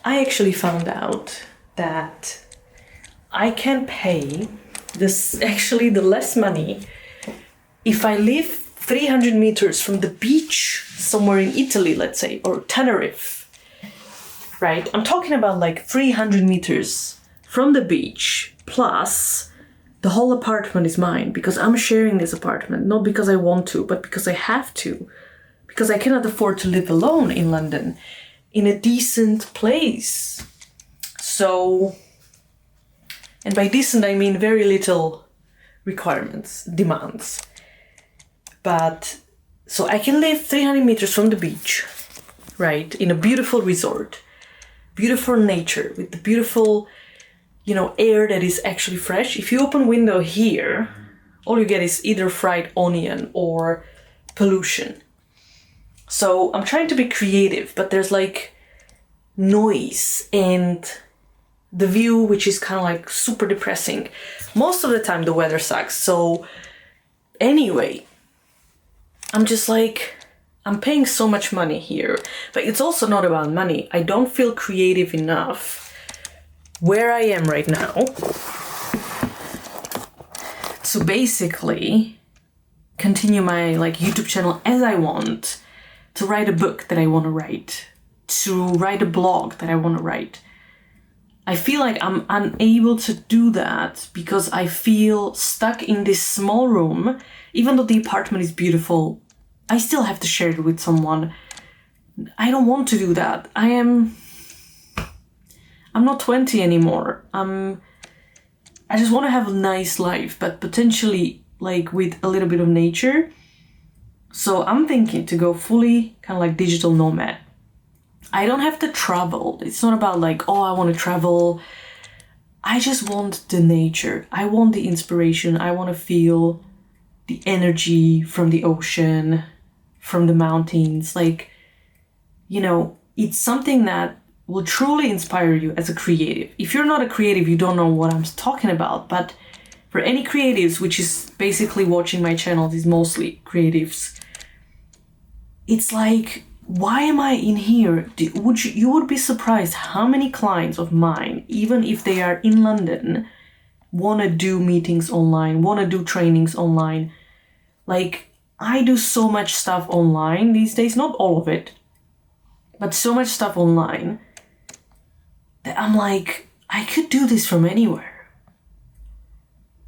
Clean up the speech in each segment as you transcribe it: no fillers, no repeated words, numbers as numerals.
I actually found out that I can pay the less money if I live 300 meters from the beach somewhere in Italy, let's say, or Tenerife, right? I'm talking about like 300 meters from the beach, plus the whole apartment is mine because I'm sharing this apartment, not because I want to, but because I have to, because I cannot afford to live alone in London in a decent place. So, and by decent, I mean very little requirements, demands. But, so I can live 300 meters from the beach, right? In a beautiful resort, beautiful nature, with the beautiful, air that is actually fresh. If you open window here, all you get is either fried onion or pollution. So I'm trying to be creative, but there's like noise and the view, which is kind of like super depressing. Most of the time the weather sucks. So anyway, I'm just like, I'm paying so much money here, but it's also not about money. I don't feel creative enough where I am right now. So basically, continue my YouTube channel as I want, to write a book that I want to write, to write a blog that I want to write. I feel like I'm unable to do that because I feel stuck in this small room. Even though the apartment is beautiful, I still have to share it with someone. I don't want to do that. I'm not 20 anymore. I just want to have a nice life, but potentially with a little bit of nature. So I'm thinking to go fully kind of like digital nomad. I don't have to travel. It's not about I want to travel. I just want the nature. I want the inspiration. I want to feel the energy from the ocean, from the mountains. It's something that will truly inspire you as a creative. If you're not a creative, you don't know what I'm talking about. But for any creatives, which is basically watching my channel, is mostly creatives, it's like, why am I in here? You would be surprised how many clients of mine, even if they are in London, want to do meetings online, want to do trainings online. I do so much stuff online these days, not all of it, but so much stuff online that I'm like, I could do this from anywhere.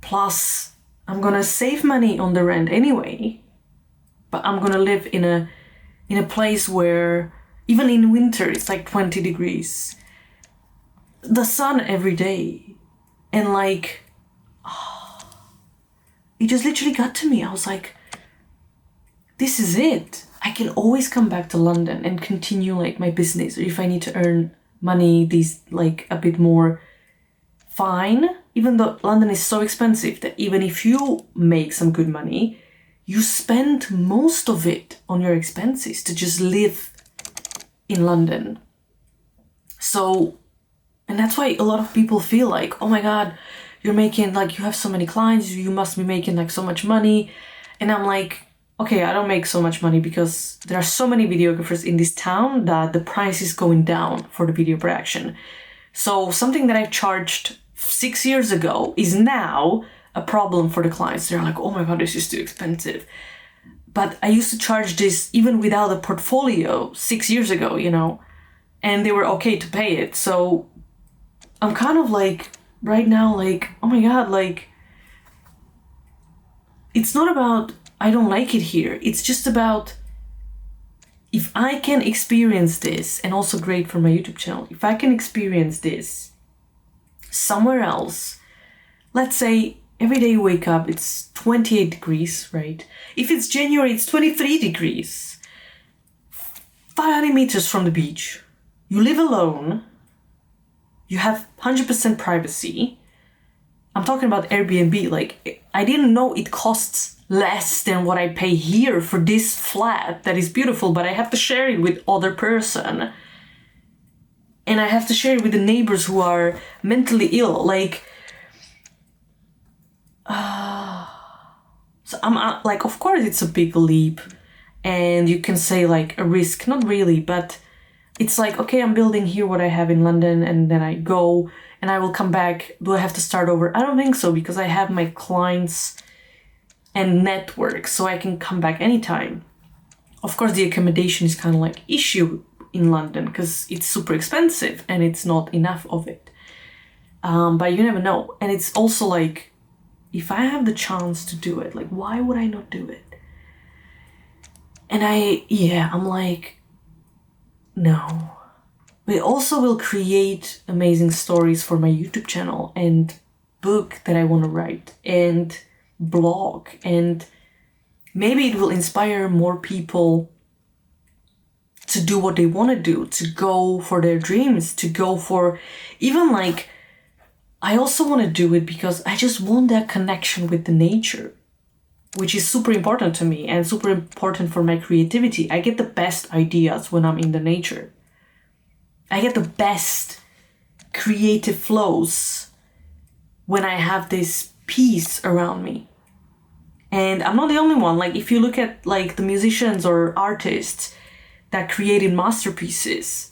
Plus, I'm gonna save money on the rent anyway, but I'm gonna live in a place where even in winter it's 20 degrees, the sun every day, and it just literally got to me. I was like, this is it. I can always come back to London and continue my business, or if I need to earn money these a bit more, fine. Even though London is so expensive that even if you make some good money, you spend most of it on your expenses to just live in London. So, and that's why a lot of people feel oh my God, you're making you have so many clients, you must be making so much money. And I'm like, okay, I don't make so much money because there are so many videographers in this town that the price is going down for the video production. So something that I charged 6 years ago is now a problem for the clients. They're like, oh my God, this is too expensive. But I used to charge this even without a portfolio 6 years ago, and they were okay to pay it. So I'm kind of right now, oh my God, it's not about I don't like it here. It's just about, if I can experience this, and also great for my YouTube channel, if I can experience this somewhere else, let's say every day you wake up, it's 28 degrees, right? If it's January, it's 23 degrees. 500 meters from the beach. You live alone. You have 100% privacy. I'm talking about Airbnb. I didn't know it costs less than what I pay here for this flat that is beautiful, but I have to share it with other person. And I have to share it with the neighbors who are mentally ill. So I'm of course it's a big leap, and you can say a risk, not really, but it's like, okay, I'm building here what I have in London, and then I go and I will come back. Do I have to start over? I don't think so, because I have my clients and network, so I can come back anytime. Of course, the accommodation is kind of like issue in London because it's super expensive and it's not enough of it. But you never know. And it's also like, if I have the chance to do it, like, why would I not do it? And I'm like, no. It also will create amazing stories for my YouTube channel and book that I want to write and blog, and maybe it will inspire more people to do what they want to do, to go for their dreams, to go for even like, I also want to do it because I just want that connection with the nature, which is super important to me and super important for my creativity. I get the best ideas when I'm in the nature. I get the best creative flows when I have this peace around me. And I'm not the only one. Like, if you look at like the musicians or artists that created masterpieces,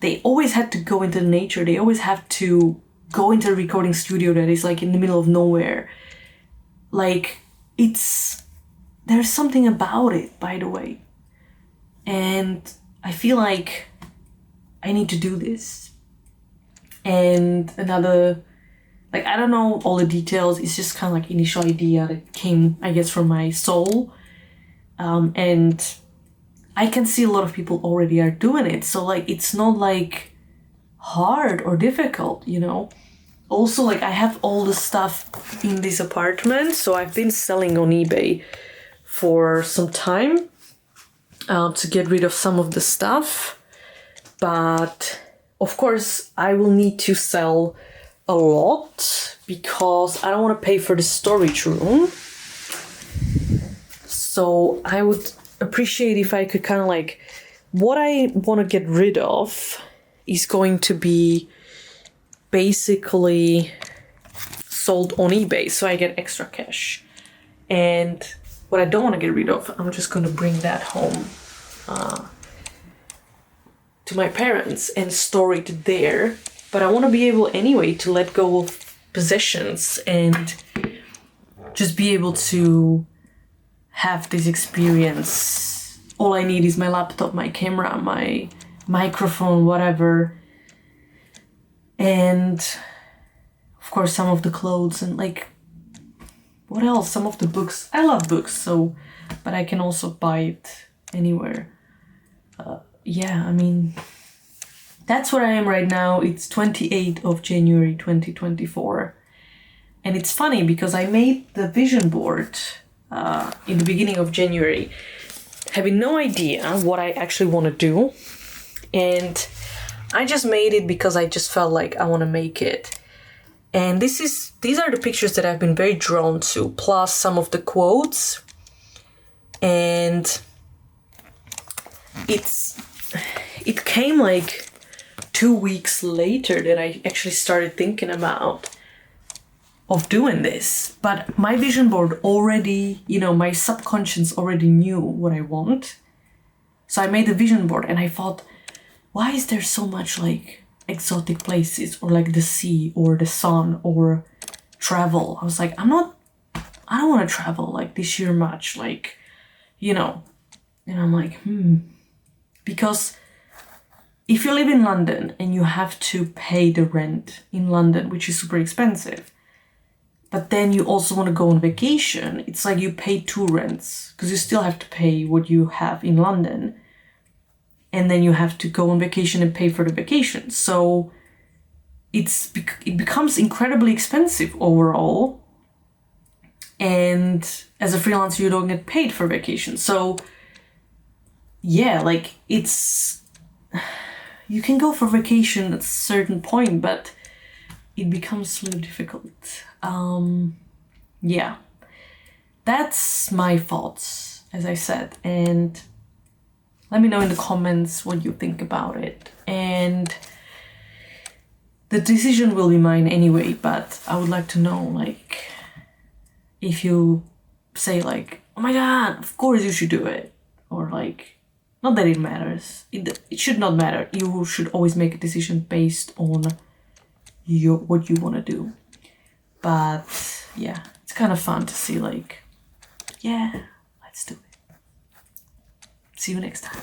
they always had to go into nature. They always have to go into a recording studio that is like in the middle of nowhere. Like, there's something about it, by the way. And I feel like I need to do this. And another, like, I don't know all the details. It's just kind of like initial idea that came, I guess, from my soul. And I can see a lot of people already are doing it. So like, it's not like hard or difficult, you know? Also, like, I have all the stuff in this apartment. So I've been selling on eBay for some time to get rid of some of the stuff. But of course, I will need to sell a lot because I don't want to pay for the storage room. So I would appreciate if I could kind of like, what I want to get rid of is going to be basically sold on eBay, so I get extra cash. And what I don't want to get rid of, I'm just going to bring that home to my parents and store it there. But I want to be able anyway to let go of possessions and just be able to have this experience. All I need is my laptop, my camera, my microphone, whatever. And of course, some of the clothes and like, what else? Some of the books. I love books, so, but I can also buy it anywhere. I mean, that's where I am right now. It's 28th of January 2024. And it's funny because I made the vision board in the beginning of January, having no idea what I actually want to do. And I just made it because I just felt like I want to make it. And these are the pictures that I've been very drawn to, plus some of the quotes. And it came like 2 weeks later that I actually started thinking about of doing this. But my vision board already, my subconscious already knew what I want. So I made a vision board and I thought, why is there so much like exotic places or like the sea or the sun or travel? I was like, I don't want to travel like this year much, like, and I'm like, because if you live in London and you have to pay the rent in London, which is super expensive, but then you also want to go on vacation, it's like you pay 2 rents because you still have to pay what you have in London. And then you have to go on vacation and pay for the vacation. So it becomes incredibly expensive overall. And as a freelancer, you don't get paid for vacation. So yeah, like you can go for vacation at a certain point, but it becomes so difficult. That's my thoughts, as I said. And let me know in the comments what you think about it. And the decision will be mine anyway, but I would like to know, like, if you say like, oh my God, of course you should do it. Or like, Not that it matters. It should not matter. You should always make a decision based on what you want to do. But yeah, it's kind of fun to see like, yeah, let's do it. See you next time.